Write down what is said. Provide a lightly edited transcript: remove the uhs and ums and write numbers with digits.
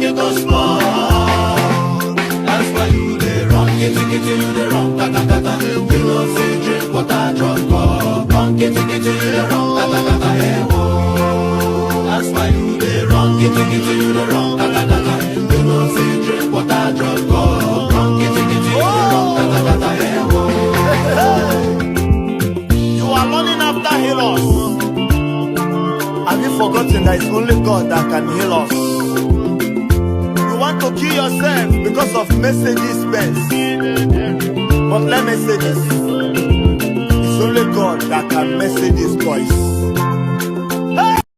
you go small. That's why you dey run, kitty you dey run, kata kata. You know say drink water, drop cup. Run, kitty you dey run, kata kata, hey wo. That's why you dey run, kitty you dey run, kata kata. You know say drink water, drop cup. Run, kitty you dey run, kata kata, hey wo. You are running after healers. Have you forgotten that it's only God that can heal us? You want to kill yourself because of messages spent. But let me say this. It's only God that can message his voice.